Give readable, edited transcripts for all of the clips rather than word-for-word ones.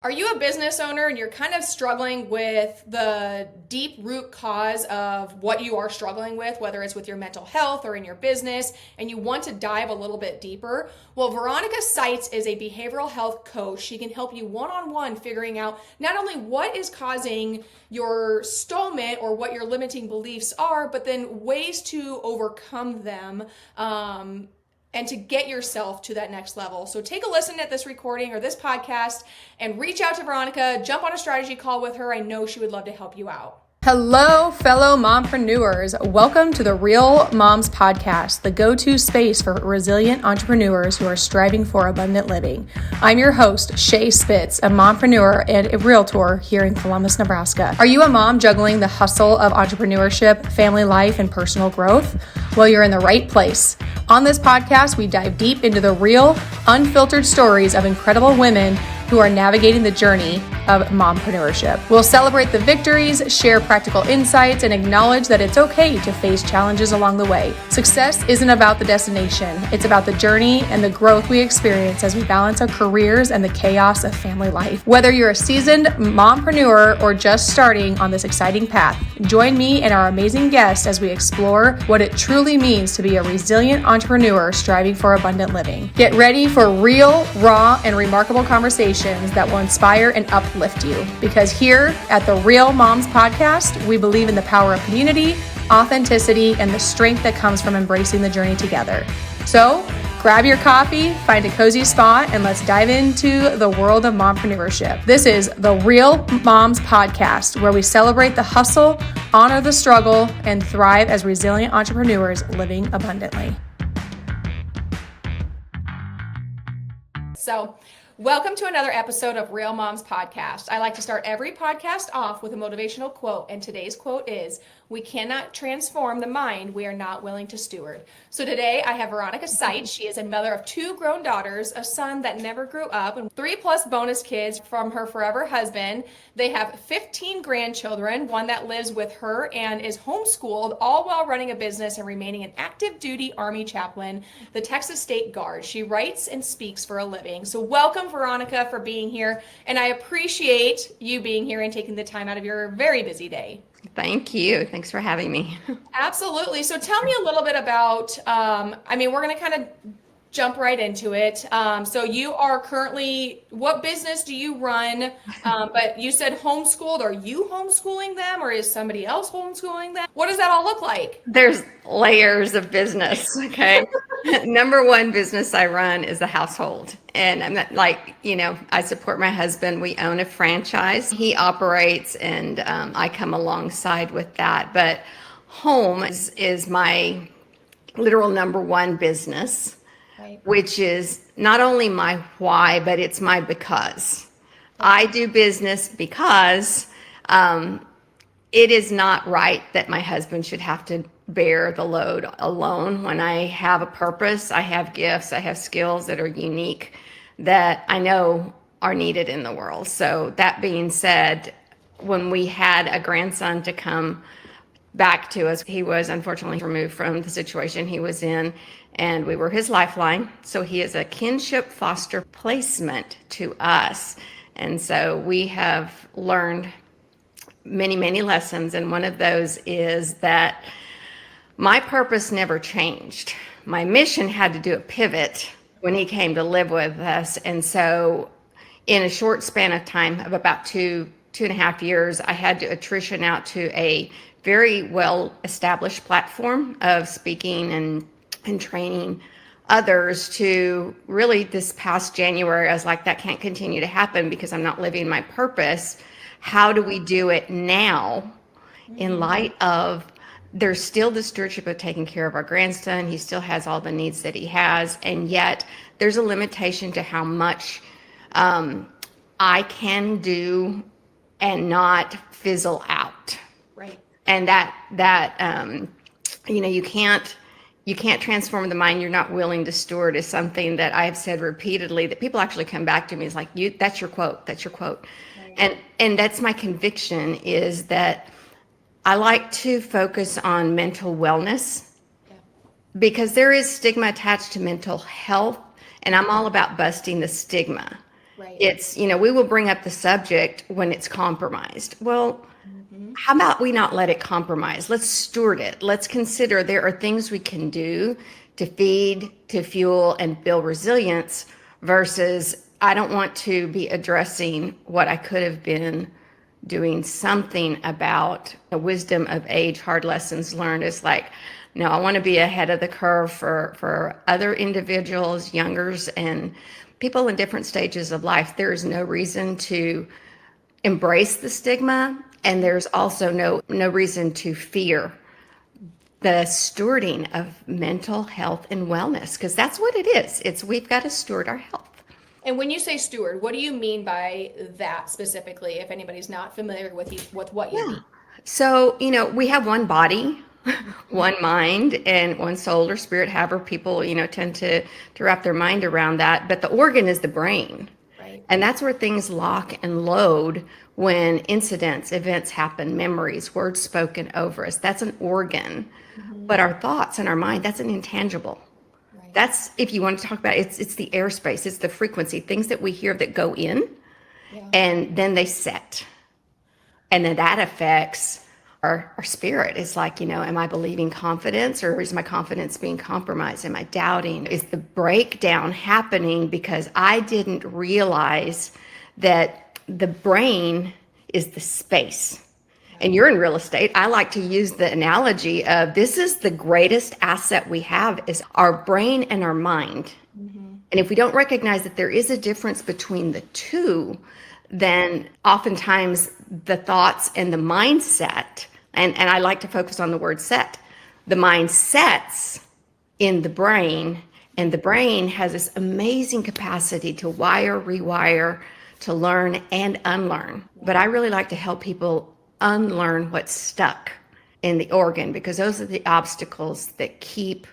Are you a business owner and you're kind of struggling with the deep root cause of what you are struggling with, whether it's with your mental health or in your business, and you want to dive a little bit deeper? Well, Veronica Sites is a behavioral health coach. She can help you one-on-one figuring out not only what is causing your stallment or what your limiting beliefs are, but then ways to overcome them. And to get yourself to that next level. So take a listen at this recording or this podcast and reach out to Veronica, jump on a strategy call with her. I know she would love to help you out. Hello, fellow mompreneurs. Welcome to the Real Moms Podcast, the go-to space for resilient entrepreneurs who are striving for abundant living. I'm your host, Shae Spitz, a mompreneur and a realtor here in Columbus, Nebraska. Are you a mom juggling the hustle of entrepreneurship, family life, and personal growth? Well, you're in the right place. On this podcast, we dive deep into the real, unfiltered stories of incredible women who are navigating the journey of mompreneurship. We'll celebrate the victories, share practical insights, and acknowledge that it's okay to face challenges along the way. Success isn't about the destination. It's about the journey and the growth we experience as we balance our careers and the chaos of family life. Whether you're a seasoned mompreneur or just starting on this exciting path, join me and our amazing guests as we explore what it truly means to be a resilient entrepreneur striving for abundant living. Get ready for real, raw, and remarkable conversations that will inspire and uplift you. Because here at the Real Moms Podcast, we believe in the power of community, authenticity, and the strength that comes from embracing the journey together. So grab your coffee, find a cozy spot, and let's dive into the world of mompreneurship. This is the Real Moms Podcast, where we celebrate the hustle, honor the struggle, and thrive as resilient entrepreneurs living abundantly. Welcome to another episode of Real Moms Podcast. I like to start every podcast off with a motivational quote, and today's quote is, "We cannot transform the mind we are not willing to steward." So today I have Veronica Sites. She is a mother of 2 grown daughters, a son that never grew up, and 3+ bonus kids from her forever husband. They have 15 grandchildren, one that lives with her and is homeschooled, all while running a business and remaining an active duty Army chaplain, the Texas State Guard. She writes and speaks for a living. So welcome, Veronica, for being here, and I appreciate you being here and taking the time out of your very busy day. Thank you. Thanks for having me. Absolutely. So tell me a little bit about, we're going to kind of jump right into it. So you are currently, what business do you run? But you said homeschooled. Are you homeschooling them, or is somebody else homeschooling them? What does that all look like? There's layers of business. Okay. Number one business I run is the household. And I'm not I support my husband. We own a franchise. He operates, and I come alongside with that. But home is my literal number one business. Right. Which is not only my why, but it's my because. I do business because it is not right that my husband should have to bear the load alone. When I have a purpose, I have gifts, I have skills that are unique that I know are needed in the world. So that being said, when we had a grandson to come back to us, he was unfortunately removed from the situation he was in, and we were his lifeline. So he is a kinship foster placement to us. And so we have learned many, many lessons. And one of those is that my purpose never changed. My mission had to do a pivot when he came to live with us. And so in a short span of time of about two and a half years, I had to attrition out to a very well-established platform of speaking and training others. To really, this past January, I was like, that can't continue to happen because I'm not living my purpose. How do we do it now in light of there's still the stewardship of taking care of our grandson. He still has all the needs that he has, and yet there's a limitation to how much I can do and not fizzle out. Right. And you can't transform the mind you're not willing to steward is something that I've said repeatedly, that people actually come back to me. It's like, that's your quote. Right. And that's my conviction, is that I like to focus on mental wellness, because there is stigma attached to mental health, and I'm all about busting the stigma. Right. It's, we will bring up the subject when it's compromised. Well, Mm-hmm. how about we not let it compromise? Let's steward it. Let's consider there are things we can do to feed, to fuel, and build resilience versus I don't want to be addressing what I could have been doing something about. The wisdom of age, hard lessons learned is like, no, I want to be ahead of the curve for other individuals, youngers, and people in different stages of life. There is no reason to embrace the stigma, and there's also no reason to fear the stewarding of mental health and wellness, because that's what it is. It's we've got to steward our health. And when you say steward, what do you mean by that specifically, if anybody's not familiar with what you Yeah. mean? So, we have one body, Mhm. one mind, and one soul or spirit, however people, tend to wrap their mind around that. But the organ is the brain. Right. And that's where things lock and load when events happen, memories, words spoken over us. That's an organ. Mhm. But our thoughts and our mind, that's an intangible. Right. That's, if you want to talk about it, it's the airspace, it's the frequency, things that we hear that go in Yeah. and then they set. And then that affects our spirit. It's like, am I believing confidence or is my confidence being compromised? Am I doubting? Is the breakdown happening because I didn't realize that the brain is the space? And you're in real estate. I like to use the analogy of this is the greatest asset we have is our brain and our mind. Mm-hmm. And if we don't recognize that there is a difference between the two, then oftentimes the thoughts and the mindset, and I like to focus on the word set, the mind sets in the brain, and the brain has this amazing capacity to wire, rewire, to learn and unlearn. But I really like to help people unlearn what's stuck in the organ because those are the obstacles that keep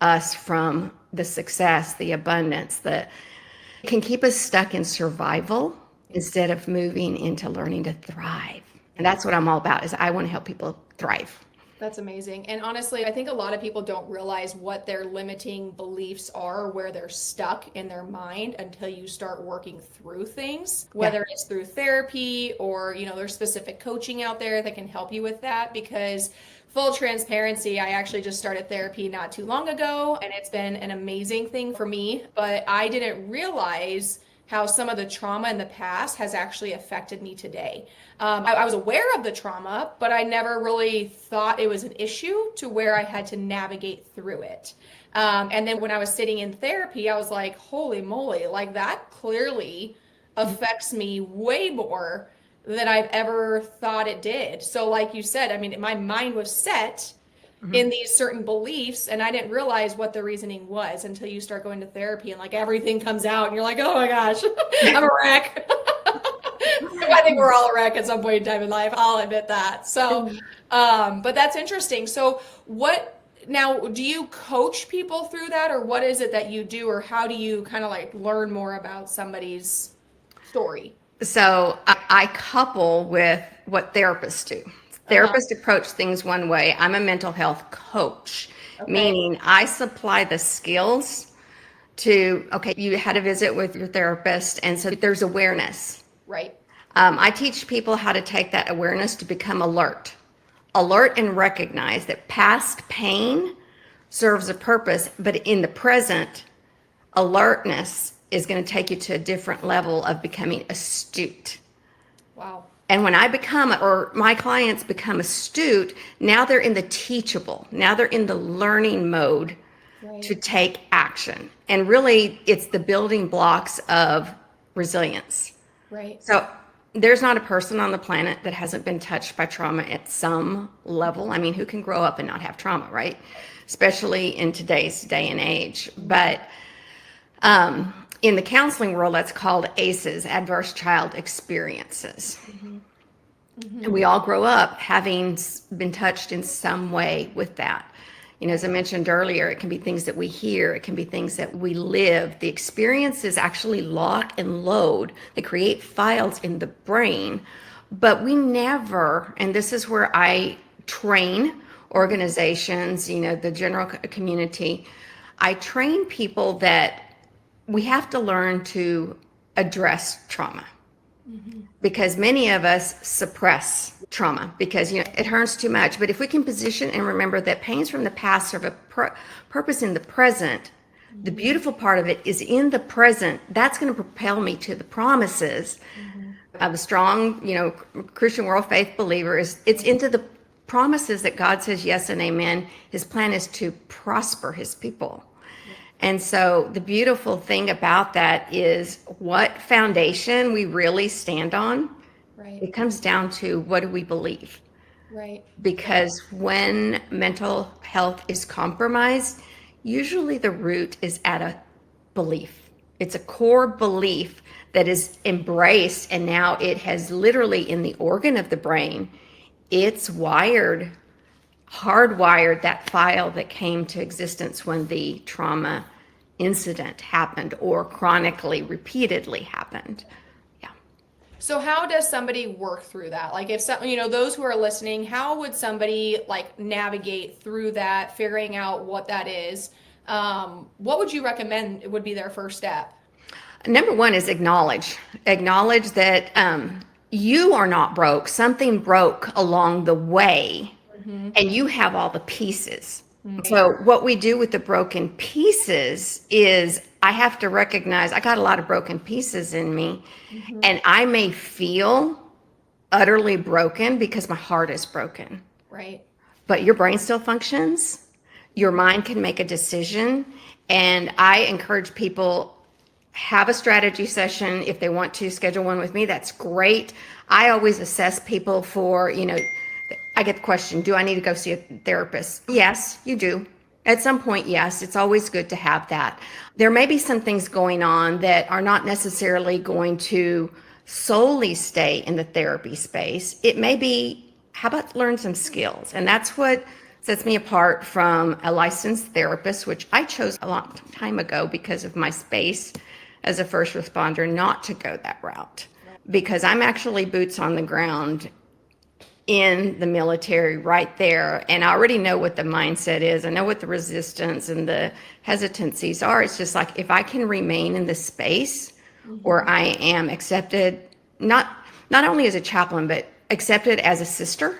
us from the success, the abundance, that can keep us stuck in survival instead of moving into learning to thrive. And that's what I'm all about is I want to help people thrive. That's amazing. And honestly, I think a lot of people don't realize what their limiting beliefs are, where they're stuck in their mind until you start working through things, whether it's through therapy or, there's specific coaching out there that can help you with that. Because full transparency, I actually just started therapy not too long ago, and it's been an amazing thing for me. But I didn't realize how some of the trauma in the past has actually affected me today. I was aware of the trauma, but I never really thought it was an issue to where I had to navigate through it. And then when I was sitting in therapy, I was like, holy moly, like that clearly affects me way more than I've ever thought it did. So like you said, I mean, my mind was set in these certain beliefs, and I didn't realize what the reasoning was until you start going to therapy and like everything comes out and you're like, oh my gosh, I'm a wreck. I think we're all a wreck at some point in time in life. I'll admit that. So, but that's interesting. So now, do you coach people through that, or what is it that you do, or how do you kind of like learn more about somebody's story? So I couple with what therapists do. Therapists approach things one way. I'm a mental health coach, Okay. meaning I supply the skills to, okay, you had a visit with your therapist, and so there's awareness. Right. I teach people how to take that awareness to become alert and recognize that past pain serves a purpose, but in the present, alertness is going to take you to a different level of becoming astute. Wow. And when or my clients become astute, now they're in the teachable, now they're in the learning mode to take action. And really, it's the building blocks of resilience. Right. So there's not a person on the planet that hasn't been touched by trauma at some level. I mean, who can grow up and not have trauma, right? Especially in today's day and age. But in the counseling world, that's called ACEs, Adverse Child Experiences. And we all grow up having been touched in some way with that. As I mentioned earlier, it can be things that we hear, it can be things that we live. The experiences actually lock and load. They create files in the brain, but we never, and this is where I train organizations, the general community, I train people that we have to learn to address trauma. Because many of us suppress trauma because it hurts too much. But if we can position and remember that pains from the past serve a purpose in the present, the beautiful part of it is in the present. That's going to propel me to the promises. I'm a strong, Christian world faith believer. It's into the promises that God says yes and amen. His plan is to prosper his people. And so the beautiful thing about that is what foundation we really stand on. Right. It comes down to what do we believe? Right. Because when mental health is compromised, usually the root is at a belief. It's a core belief that is embraced, and now it has literally in the organ of the brain, it's hardwired that file that came to existence when the trauma incident happened or chronically, repeatedly happened. Yeah. So how does somebody work through that? Like if some, those who are listening, how would somebody like navigate through that, figuring out what that is? What would you recommend would be their first step? Number one is acknowledge that you are not broke. Something broke along the way, and you have all the pieces. So what we do with the broken pieces is I have to recognize I got a lot of broken pieces in me, and I may feel utterly broken because my heart is broken. Right. But your brain still functions. Your mind can make a decision. And I encourage people, have a strategy session. If they want to schedule one with me, that's great. I always assess people for, I get the question, do I need to go see a therapist? Yes, you do. At some point, yes, it's always good to have that. There may be some things going on that are not necessarily going to solely stay in the therapy space. It may be, how about learn some skills? And that's what sets me apart from a licensed therapist, which I chose a long time ago because of my space as a first responder not to go that route. Because I'm actually boots on the ground in the military right there, and I already know what the mindset is. I know what the resistance and the hesitancies are. It's just like if I can remain in the space where I am accepted, not only as a chaplain, but accepted as a sister.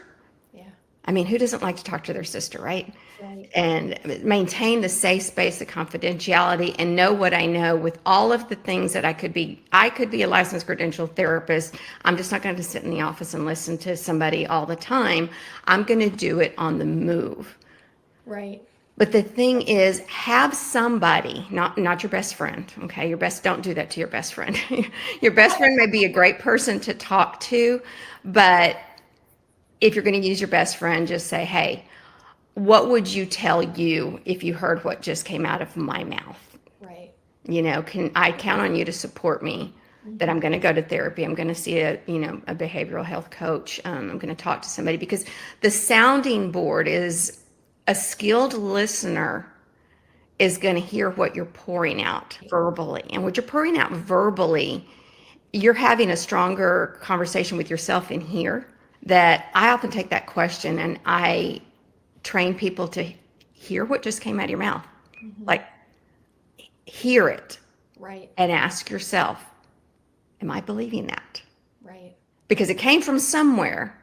Yeah. I mean, who doesn't like to talk to their sister, right? Right. And maintain the safe space, the confidentiality, and know what I know with all of the things that I could be a licensed credentialed therapist. I'm just not going to sit in the office and listen to somebody all the time. I'm going to do it on the move. Right. But the thing is, have somebody, not your best friend, okay? Don't do that to your best friend. Your best friend may be a great person to talk to, but if you're going to use your best friend, just say, hey, what would you tell you if you heard what just came out of my mouth? Right. Can I count on you to support me that I'm going to go to therapy? I'm going to see a behavioral health coach. I'm going to talk to somebody, because the sounding board is a skilled listener is going to hear what you're pouring out verbally. And what you're pouring out verbally, you're having a stronger conversation with yourself in here. That I often take that question and I train people to hear what just came out of your mouth. Like, hear it. Right. And ask yourself, am I believing that? Right. Because it came from somewhere,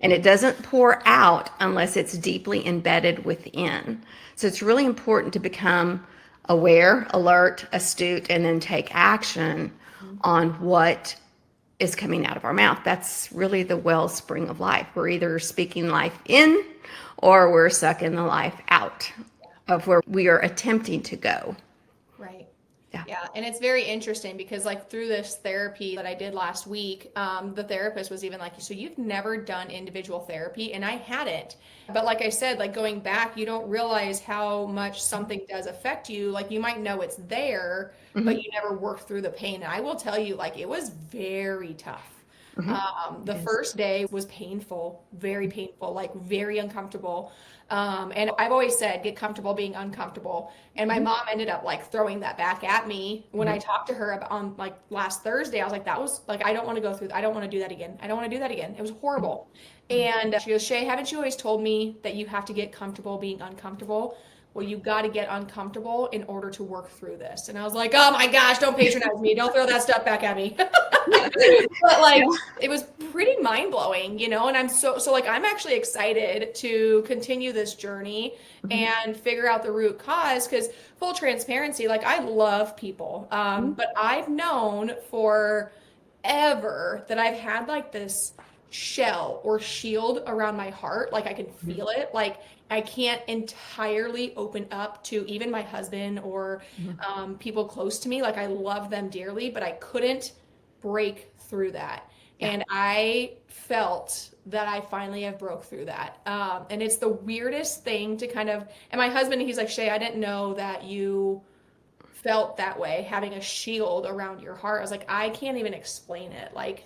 and it doesn't pour out unless it's deeply embedded within. So it's really important to become aware, alert, astute, and then take action on what is coming out of our mouth. That's really the wellspring of life. We're either speaking life in or we're sucking the life out of where we are attempting to go. Right. Yeah. Yeah. And it's very interesting because like through this therapy that I did last week, the therapist was even like, so you've never done individual therapy? And I hadn't. But like I said, like going back, you don't realize how much something does affect you. Like you might know it's there, but you never work through the pain. And I will tell you, like, it was very tough. The first day was painful, very painful, like very uncomfortable. And I've always said, get comfortable being uncomfortable. And my mom ended up like throwing that back at me when I talked to her on like last Thursday. I was like, that was like, I don't want to go through, I don't want to do that again. I don't want to do that again. It was horrible. And she goes, Shae, haven't you always told me that you have to get comfortable being uncomfortable? well, you got to get uncomfortable in order to work through this. And I was like, oh my gosh, don't patronize me. Don't throw that stuff back at me. But like, it was pretty mind blowing, you know, and I'm so like, I'm actually excited to continue this journey and figure out the root cause. Because full transparency, like, I love people. But I've known forever that I've had like this shell or shield around my heart. Like, I can feel it. Like, I can't entirely open up to even my husband or people close to me. Like, I love them dearly, but I couldn't break through that. And I felt that I finally have broke through that. And it's the weirdest thing to kind of, and my husband, he's like, Shae, I didn't know that you felt that way, having a shield around your heart. I was like, I can't even explain it. Like,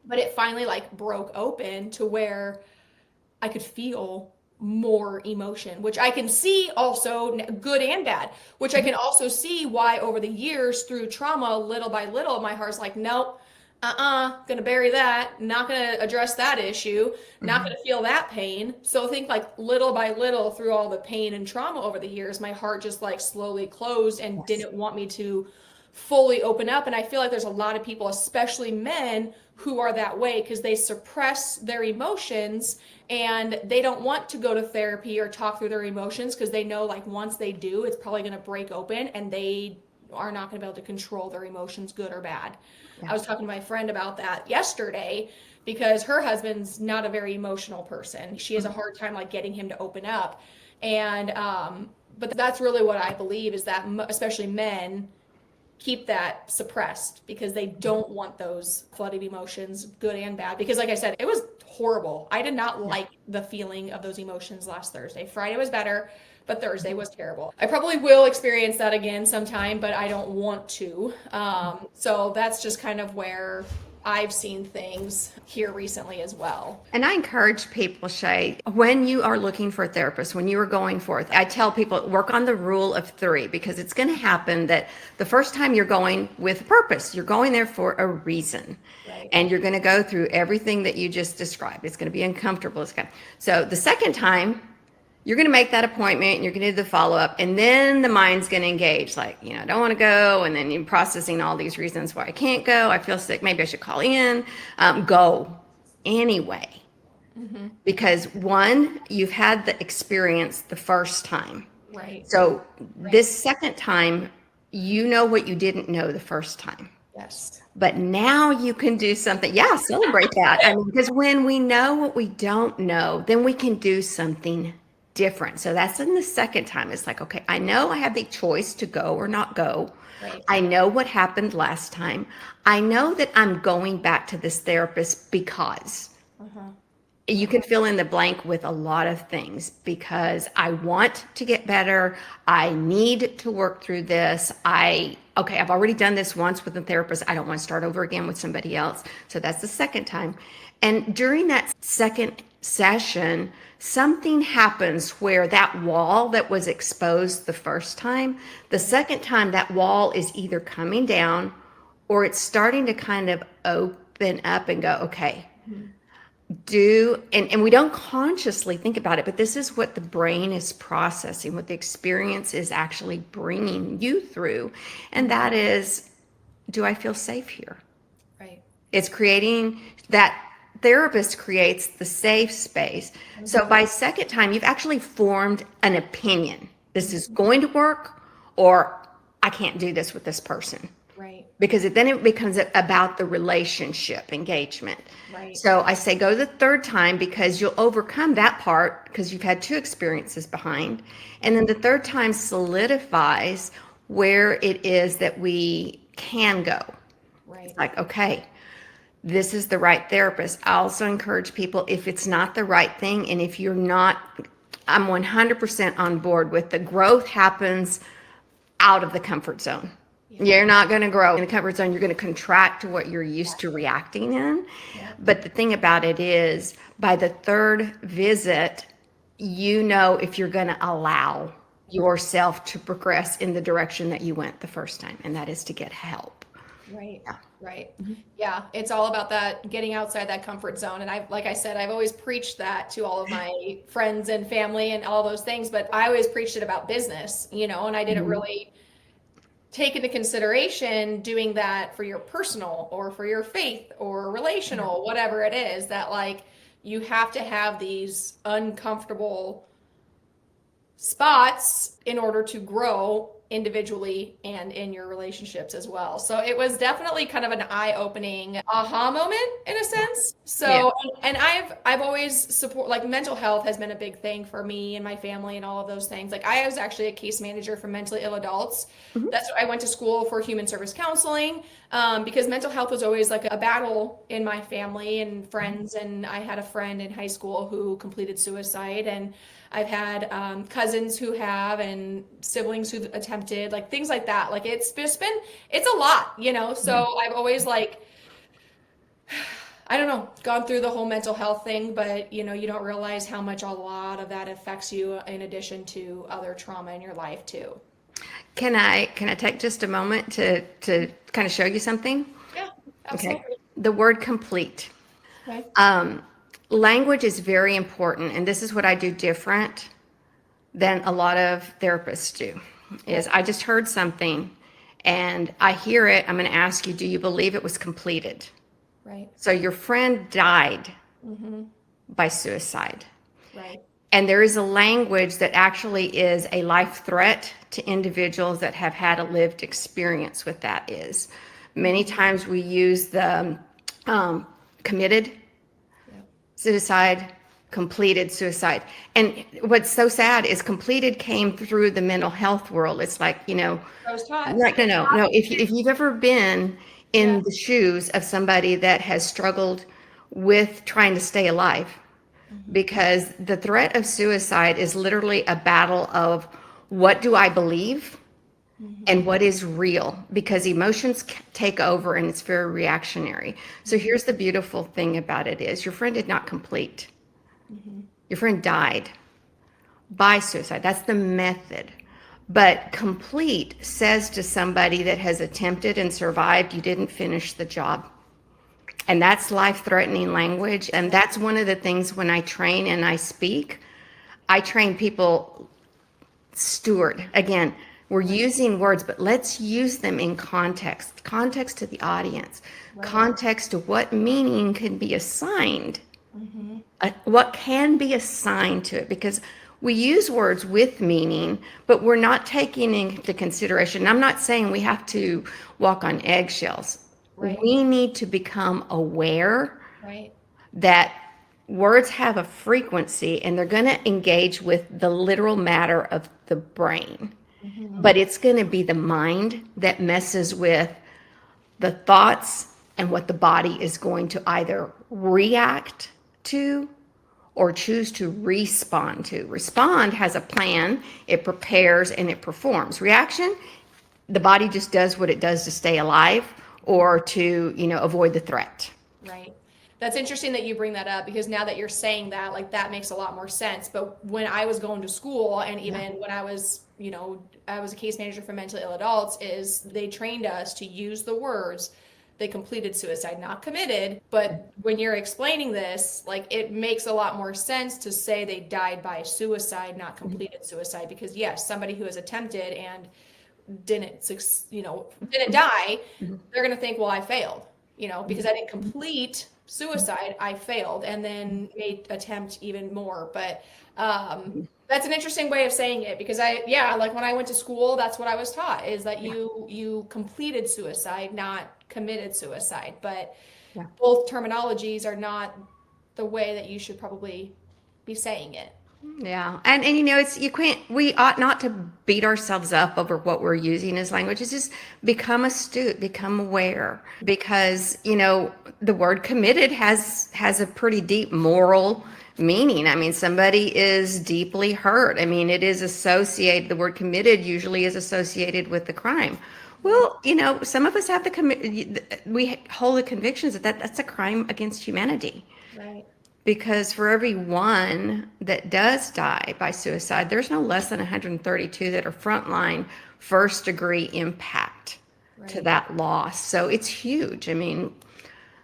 but it finally like broke open to where I could feel more emotion, which I can see also good and bad, which I can also see why over the years through trauma, little by little, my heart's like, nope, gonna bury that, not gonna address that issue, not gonna feel that pain. So I think like little by little through all the pain and trauma over the years, my heart just like slowly closed and didn't want me to fully open up. And I feel like there's a lot of people, especially men, who are that way because they suppress their emotions and they don't want to go to therapy or talk through their emotions because they know like once they do, it's probably going to break open and they are not going to be able to control their emotions, good or bad. I was talking to my friend about that yesterday because her husband's not a very emotional person. She has a hard time like getting him to open up. And but that's really what I believe is that especially men keep that suppressed because they don't want those flooded emotions, good and bad. Because like I said, it was horrible. I did not like the feeling of those emotions last Thursday. Friday was better, but Thursday was terrible. I probably will experience that again sometime, but I don't want to. So that's just kind of where I've seen things here recently as well. And I encourage people, Shae, when you are looking for a therapist, when you are going forth, I tell people work on the rule of 3 because it's going to happen that the first time you're going with a purpose, you're going there for a reason. Right. And you're going to go through everything that you just described. It's going to be uncomfortable. So the second time, you're going to make that appointment and you're going to do the follow-up and then the mind's going to engage like, you know, I don't want to go. And then you're processing all these reasons why I can't go. I feel sick. Maybe I should call in. Go anyway. Because one, you've had the experience the first time. Right. So this second time, you know what you didn't know the first time. Yes. But now you can do something. Yeah, celebrate that. I mean, because when we know what we don't know, then we can do something different. So that's in the second time. It's like, okay, I know I have the choice to go or not go. Right. I know what happened last time. I know that I'm going back to this therapist because you can fill in the blank with a lot of things because I want to get better. I need to work through this. I've already done this once with a therapist. I don't want to start over again with somebody else. So that's the second time. And during that second session, something happens where that wall that was exposed the first time, the second time that wall is either coming down or it's starting to kind of open up and go, okay, and we don't consciously think about it, but this is what the brain is processing, what the experience is actually bringing you through. And that is, do I feel safe here? Right. It's creating that. Therapist creates the safe space. So by second time, you've actually formed an opinion. This is going to work, or I can't do this with this person. Right. Because then it becomes about the relationship engagement. Right. So I say go the third time because you'll overcome that part because you've had 2 experiences behind. And then the third time solidifies where it is that we can go. Right. It's like, okay, this is the right therapist. I also encourage people, if it's not the right thing, and if you're not, I'm 100% on board with the growth happens out of the comfort zone. Yeah. You're not going to grow in the comfort zone. You're going to contract to what you're used to reacting in. Yeah. But the thing about it is, by the third visit, you know if you're going to allow yourself to progress in the direction that you went the first time, and that is to get help. Right. Yeah. Right. Yeah. It's all about that getting outside that comfort zone. And like I said, I've always preached that to all of my friends and family and all those things, but I always preached it about business, and I didn't Mhm. really take into consideration doing that for your personal or for your faith or relational, whatever it is, that like you have to have these uncomfortable spots in order to grow individually and in your relationships as well. So it was definitely kind of an eye-opening aha moment in a sense. Yeah. So and I've always support like mental health has been a big thing for me and my family and all of those things. Like I was actually a case manager for mentally ill adults. Mhm. That's I went to school for human service counseling because mental health was always like a battle in my family and friends. And I had a friend in high school who completed suicide, and I've had cousins who have, and siblings who've attempted, like things like that. Like it's just been, it's a lot. So I've always like, I don't know, gone through the whole mental health thing, but you don't realize how much a lot of that affects you in addition to other trauma in your life too. Can I take just a moment to kind of show you something? Yeah, Okay. absolutely. The word complete. Okay. Language is very important, and this is what I do different than a lot of therapists do. Is I just heard something and I hear it, I'm going to ask you, do you believe it was completed? Right. So your friend died Mm-hmm. by suicide. Right. And there is a language that actually is a life threat to individuals that have had a lived experience with that is. Many times we use the committed Yeah. suicide, completed suicide. And what's so sad is completed came through the mental health world. It's like, I was taught. like, no. If you've ever been Yeah. in the shoes of somebody that has struggled with trying to stay alive, Mm-hmm. because the threat of suicide is literally a battle of what do I believe Mm-hmm. and what is real, because emotions take over and it's very reactionary. So here's the beautiful thing about it is your friend did not complete. Mm-hmm. Your friend died by suicide. That's the method. But complete says to somebody that has attempted and survived, you didn't finish the job. And that's life-threatening language. And that's one of the things when I train and I speak, I train people steward. Again, we're using words, but let's use them in context to the audience, Right. context to what meaning can be assigned, Mm-hmm. what can be assigned to it, because we use words with meaning, but we're not taking into consideration. I'm not saying we have to walk on eggshells. Right. We need to become aware Right. that words have a frequency and they're going to engage with the literal matter of the brain. Mm-hmm. But it's going to be the mind that messes with the thoughts and what the body is going to either react to or choose to respond to. Respond has a plan, it prepares and it performs. Reaction, the body just does what it does to stay alive or to, avoid the threat. Right. That's interesting that you bring that up because now that you're saying that, like that makes a lot more sense. But when I was going to school and even when I was, I was a case manager for mentally ill adults, is they trained us to use the words they completed suicide, not committed. But when you're explaining this, like it makes a lot more sense to say they died by suicide, not completed suicide, because yes, somebody who has attempted and didn't die, they're going to think, well, I failed, because I didn't complete suicide, I failed, and then may attempt even more. But that's an interesting way of saying it because like when I went to school, that's what I was taught is that you completed suicide, not committed suicide. But Yeah. both terminologies are not the way that you should probably be saying it. Yeah. And we ought not to beat ourselves up over what we're using as language. It's just become astute, become aware, because, the word committed has a pretty deep moral meaning. I mean, somebody is deeply hurt. I mean, it is associated, the word committed usually is associated with the crime. Well, some of us have we hold the convictions that's a crime against humanity. Right. Because for every one that does die by suicide, there's no less than 132 that are frontline first degree impact. to that loss. So it's huge. I mean,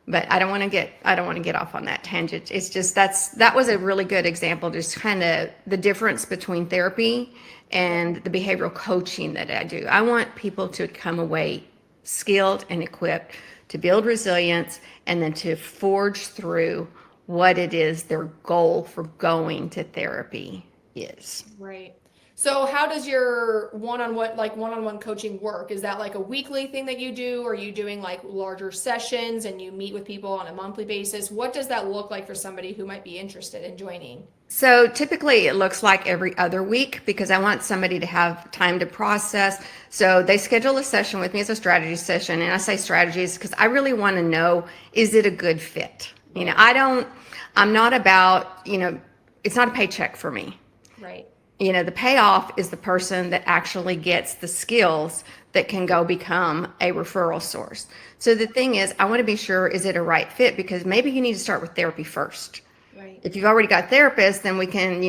but I don't want to get off on that tangent. It's just that was a really good example, just kind of the difference between therapy and the behavioral coaching that I do. I want people to come away skilled and equipped to build resilience and then to forge through what it is their goal for going to therapy is. Right. So how does your one-on-one coaching work? Is that like a weekly thing that you do? Or are you doing like larger sessions and you meet with people on a monthly basis? What does that look like for somebody who might be interested in joining? So typically it looks like every other week because I want somebody to have time to process. So they schedule a session with me as a strategy session. And I say strategies because I really want to know, is it a good fit? You know, I'm not about, it's not a paycheck for me. Right. The payoff is the person that actually gets the skills that can go become a referral source. So the thing is, I want to be sure, is it a right fit? Because maybe you need to start with therapy first. Right. If you've already got therapists, then we can,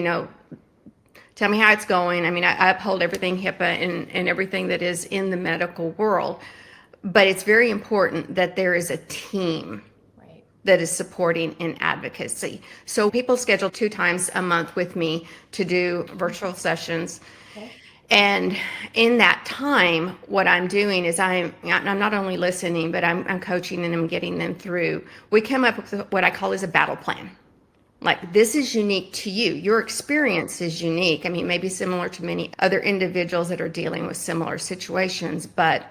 tell me how it's going. I mean, I uphold everything HIPAA and everything that is in the medical world. But it's very important that there is a team that is supporting in advocacy. So people schedule 2 times a month with me to do virtual sessions. Okay. And in that time, what I'm doing is I'm not only listening, but I'm coaching and I'm getting them through. We come up with what I call is a battle plan. Like, this is unique to you. Your experience is unique. I mean, maybe similar to many other individuals that are dealing with similar situations, but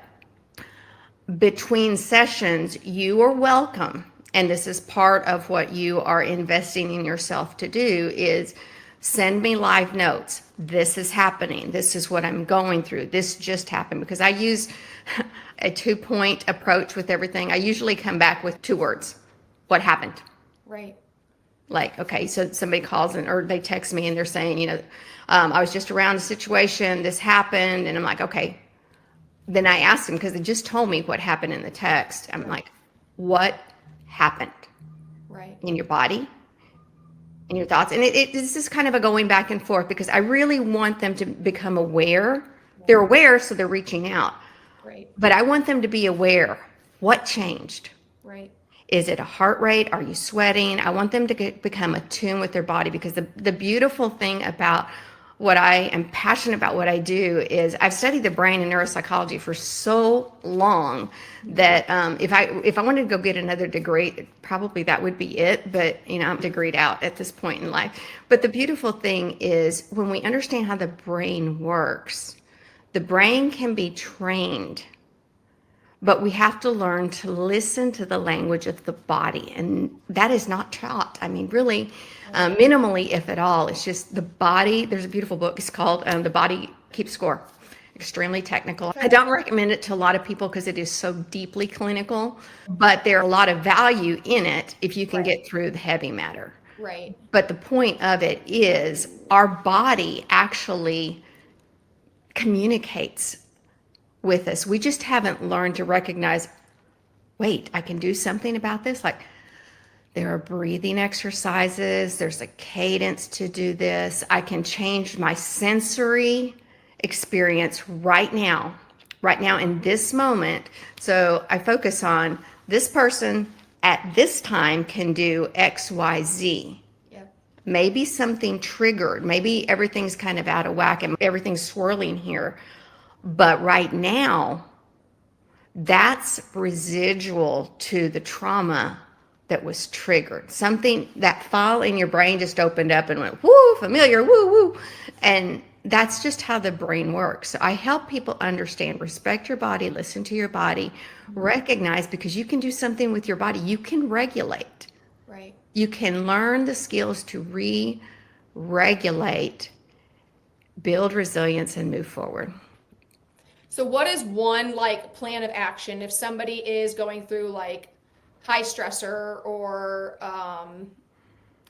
between sessions, you are welcome. And this is part of what you are investing in yourself to do is send me live notes. This is happening. This is what I'm going through. This just happened, because I use a 2-point approach with everything. I usually come back with 2 words. What happened? Right. Like, okay, so somebody calls or they text me and they're saying, I was just around a situation, this happened. And I'm like, okay. Then I asked them, because they just told me what happened in the text. I'm like, what happened in your body, in your thoughts? And it's just kind of a going back and forth, because I really want them to become aware. They're aware, so they're reaching out. Right. But I want them to be aware. What changed? Right. Is it a heart rate? Are you sweating? I want them to become attuned with their body, because the beautiful thing about what I am passionate about, what I do, is I've studied the brain and neuropsychology for so long that if I wanted to go get another degree, probably that would be it. But I'm degreed out at this point in life. But the beautiful thing is, when we understand how the brain works, the brain can be trained, but we have to learn to listen to the language of the body. And that is not taught. I mean, really, minimally, if at all. It's just the body. There's a beautiful book. It's called The Body Keeps Score. Extremely technical. I don't recommend it to a lot of people because it is so deeply clinical, but there's a lot of value in it if you can get through the heavy matter. Right. But the point of it is, our body actually communicates with us. We just haven't learned to recognize, wait, I can do something about this. Like, there are breathing exercises. There's a cadence to do this. I can change my sensory experience right now in this moment. So I focus on this person at this time can do X, Y, Z. Yep. Maybe something triggered. Maybe everything's kind of out of whack and everything's swirling here. But right now, that's residual to the trauma that was triggered. Something, that file in your brain just opened up and went, woo, familiar, woo, woo. And that's just how the brain works. So I help people understand, respect your body, listen to your body, recognize, because you can do something with your body. You can regulate. Right. You can learn the skills to re-regulate, build resilience, and move forward. So what is one plan of action if somebody is going through high stressor or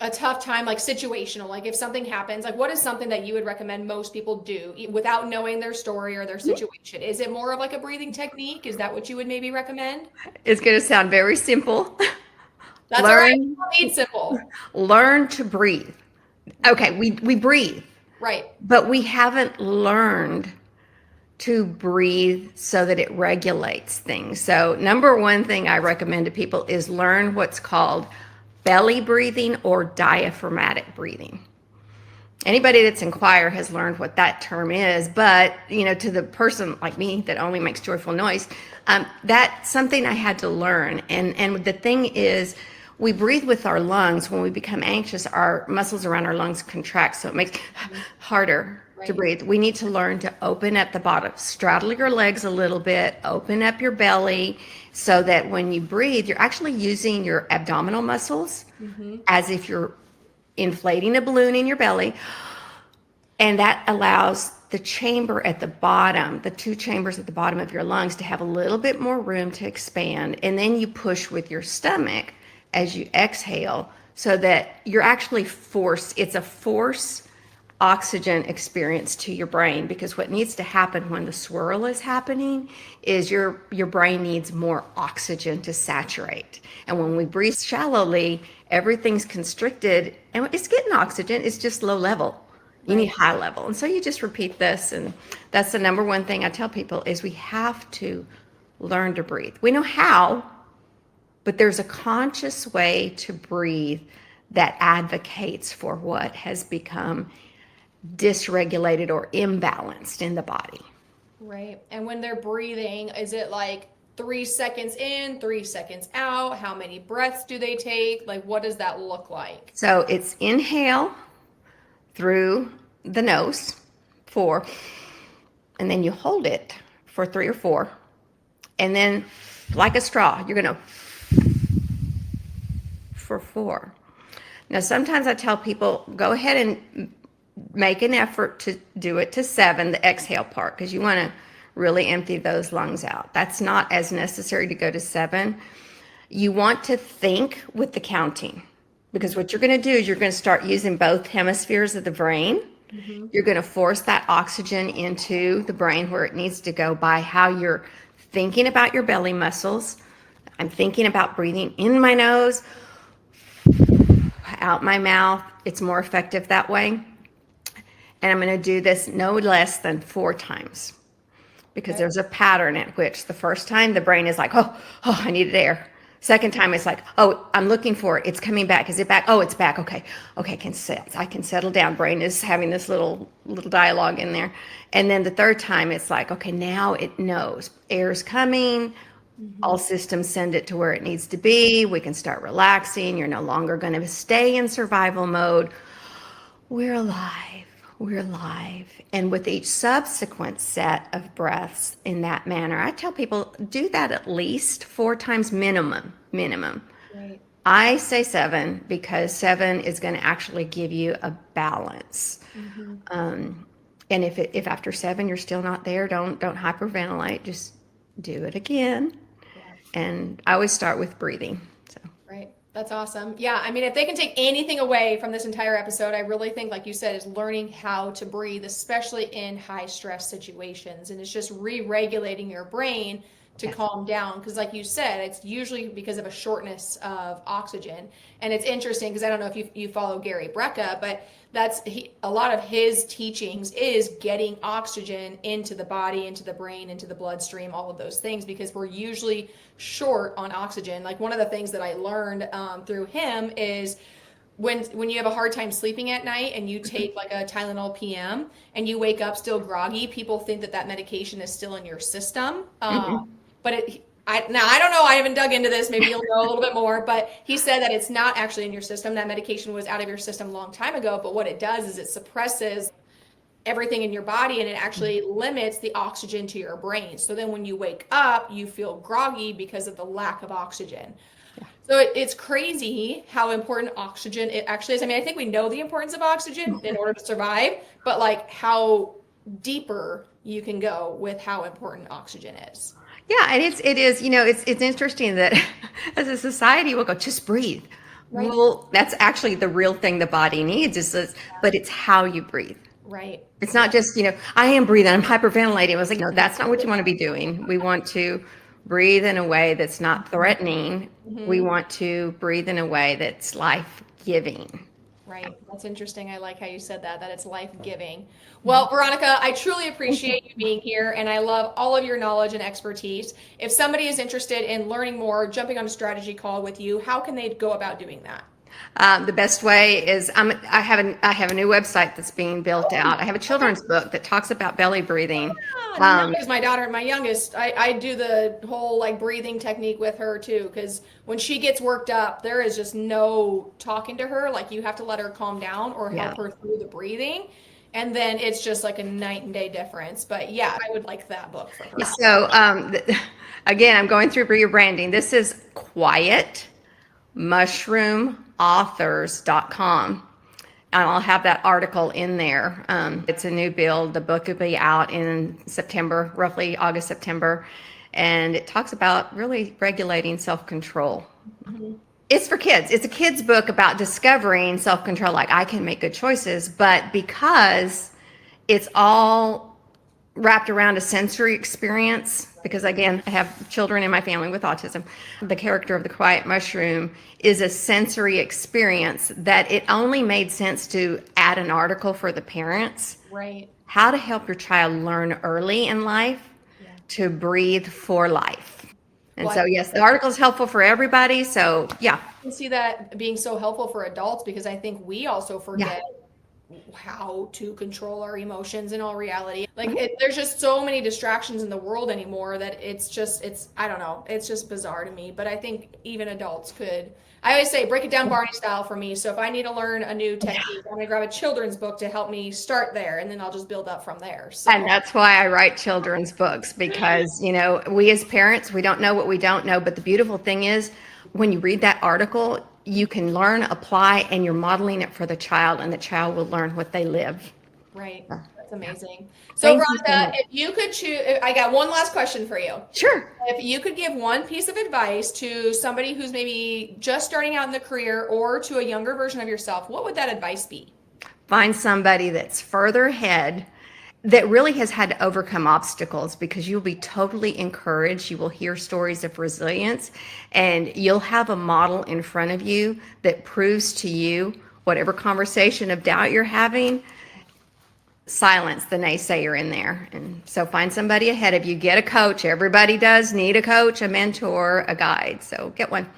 a tough time, situational, if something happens, what is something that you would recommend most people do without knowing their story or their situation? Is it more of a breathing technique? Is that what you would maybe recommend? It's going to sound very simple. That's all right. You don't need simple. Learn to breathe. Okay, we breathe. Right. But we haven't learned to breathe so that it regulates things. So number one thing I recommend to people is learn what's called belly breathing or diaphragmatic breathing. Anybody that's in choir has learned what that term is, but to the person like me that only makes joyful noise, that's something I had to learn. And the thing is, we breathe with our lungs. When we become anxious, our muscles around our lungs contract, so it makes it harder to breathe. We need to learn to open up the bottom, straddle your legs a little bit, open up your belly, so that when you breathe, you're actually using your abdominal muscles as if you're inflating a balloon in your belly. And that allows the chamber at the bottom, the two chambers at the bottom of your lungs, to have a little bit more room to expand. And then you push with your stomach as you exhale, so that you're actually it's a force oxygen experience to your brain, because what needs to happen when the swirl is happening is your brain needs more oxygen to saturate. And when we breathe shallowly, everything's constricted and it's getting oxygen, it's just low level. You need high level. And so you just repeat this, and that's the number one thing I tell people is we have to learn to breathe. We know how, but there's a conscious way to breathe that advocates for what has become dysregulated or imbalanced in the body. Right. And when they're breathing, is it like 3 seconds in, 3 seconds out? How many breaths do they take? Like, what does that look like? So it's inhale through the nose, 4, and then you hold it for 3 or 4. And then like a straw, you're going to for 4. Now, sometimes I tell people, go ahead and make an effort to do it to 7, the exhale part, because you want to really empty those lungs out. That's not as necessary to go to 7. You want to think with the counting, because what you're going to do is you're going to start using both hemispheres of the brain. You're going to force that oxygen into the brain where it needs to go by how you're thinking about your belly muscles. I'm thinking about breathing in my nose, out my mouth. It's more effective that way. And I'm going to do this no less than 4 times, because there's a pattern at which the first time the brain is like, oh, I needed air. Second time it's like, oh, I'm looking for it. It's coming back. Is it back? Oh, it's back. Okay, I can settle down. Brain is having this little dialogue in there. And then the third time it's like, okay, now it knows air's coming. All systems send it to where it needs to be. We can start relaxing. You're no longer going to stay in survival mode. We're alive. We're alive. And with each subsequent set of breaths in that manner, I tell people, do that at least 4 times minimum. Right. I say 7 because 7 is going to actually give you a balance. And if after 7 you're still not there, don't hyperventilate. Just do it again. Yeah. And I always start with breathing. So. Right. That's awesome. Yeah. I mean, if they can take anything away from this entire episode, I really think, like you said, is learning how to breathe, especially in high stress situations. And it's just re-regulating your brain to calm down. Because like you said, it's usually because of a shortness of oxygen. And it's interesting because I don't know if you follow Gary Brecka, but a lot of his teachings is getting oxygen into the body, into the brain, into the bloodstream, all of those things, because we're usually short on oxygen. Like one of the things that I learned through him is when you have a hard time sleeping at night and you take like a Tylenol PM and you wake up still groggy, people think that medication is still in your system. But I don't know. I haven't dug into this. Maybe you'll know a little bit more. But he said that it's not actually in your system. That medication was out of your system a long time ago. But what it does is it suppresses everything in your body, and it actually limits the oxygen to your brain. So then when you wake up, you feel groggy because of the lack of oxygen. Yeah. So it's crazy how important oxygen it actually is. I mean, I think we know the importance of oxygen in order to survive, but like how deeper you can go with how important oxygen is. Yeah, and it is, it's interesting that as a society we'll go, just breathe. Right. Well, that's actually the real thing the body needs but it's how you breathe. Right. It's not just, I am breathing, I'm hyperventilating. I was like, no, that's not what you want to be doing. We want to breathe in a way that's not threatening. We want to breathe in a way that's life-giving. Right. That's interesting. I like how you said that it's life-giving. Well, Veronica, I truly appreciate you being here, and I love all of your knowledge and expertise. If somebody is interested in learning more, jumping on a strategy call with you, how can they go about doing that? The best way is I have a new website that's being built out. I have a children's book that talks about belly breathing. Because my daughter, my youngest, I do the whole like breathing technique with her too. Because when she gets worked up, there is just no talking to her. Like you have to let her calm down or help her through the breathing. And then it's just like a night and day difference. But yeah, I would like that book for her. So again, I'm going through your branding. This is quietmushroomauthors.com. And I'll have that article in there. It's a new build. The book will be out in September, roughly August, September. And it talks about really regulating self-control. Mm-hmm. It's for kids. It's a kid's book about discovering self-control. Like I can make good choices, but because it's all wrapped around a sensory experience, because again, I have children in my family with autism. The character of the quiet mushroom is a sensory experience that it only made sense to add an article for the parents. Right. How to help your child learn early in life to breathe for life. And so, yes, the article is helpful for everybody. So, yeah. I can see that being so helpful for adults because I think we also forget how to control our emotions in all reality. Like there's just so many distractions in the world anymore that it's I don't know, it's just bizarre to me. But I think even adults could, I always say break it down Barney style for me. So if I need to learn a new technique, I'm gonna grab a children's book to help me start there, and then I'll just build up from there. So. And that's why I write children's books, because we as parents, we don't know what we don't know. But the beautiful thing is when you read that article, you can learn, apply, and you're modeling it for the child, and the child will learn what they live. Right. That's amazing. So, Veronica, if you could choose, I got one last question for you. Sure. If you could give one piece of advice to somebody who's maybe just starting out in the career or to a younger version of yourself, what would that advice be? Find somebody that's further ahead, that really has had to overcome obstacles, because you'll be totally encouraged. You will hear stories of resilience, and you'll have a model in front of you that proves to you whatever conversation of doubt you're having, silence the naysayer in there. And so find somebody ahead of you, get a coach. Everybody does need a coach, a mentor, a guide. So get one.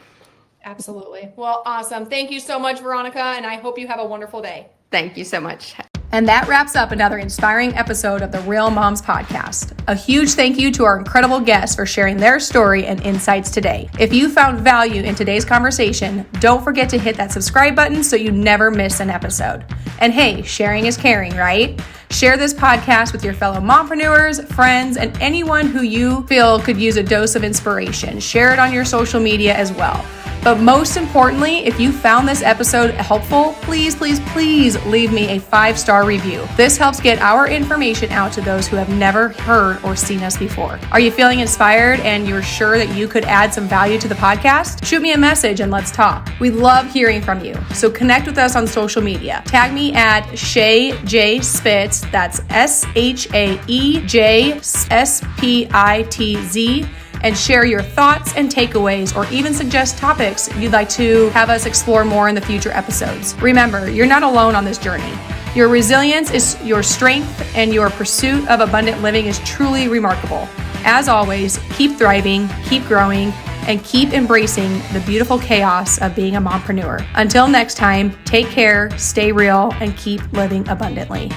Absolutely. Well, awesome. Thank you so much, Veronica, and I hope you have a wonderful day. Thank you so much. And that wraps up another inspiring episode of the Real Moms Podcast. A huge thank you to our incredible guests for sharing their story and insights today. If you found value in today's conversation, don't forget to hit that subscribe button so you never miss an episode. And hey, sharing is caring, right? Share this podcast with your fellow mompreneurs, friends, and anyone who you feel could use a dose of inspiration. Share it on your social media as well. But most importantly, if you found this episode helpful, please, please, please leave me a 5-star review. This helps get our information out to those who have never heard or seen us before. Are you feeling inspired and you're sure that you could add some value to the podcast? Shoot me a message and let's talk. We love hearing from you. So connect with us on social media. Tag me at Shae J Spitz. That's ShaeJSpitz. And share your thoughts and takeaways, or even suggest topics you'd like to have us explore more in the future episodes. Remember, you're not alone on this journey. Your resilience is your strength, and your pursuit of abundant living is truly remarkable. As always, keep thriving, keep growing, and keep embracing the beautiful chaos of being a mompreneur. Until next time, take care, stay real, and keep living abundantly.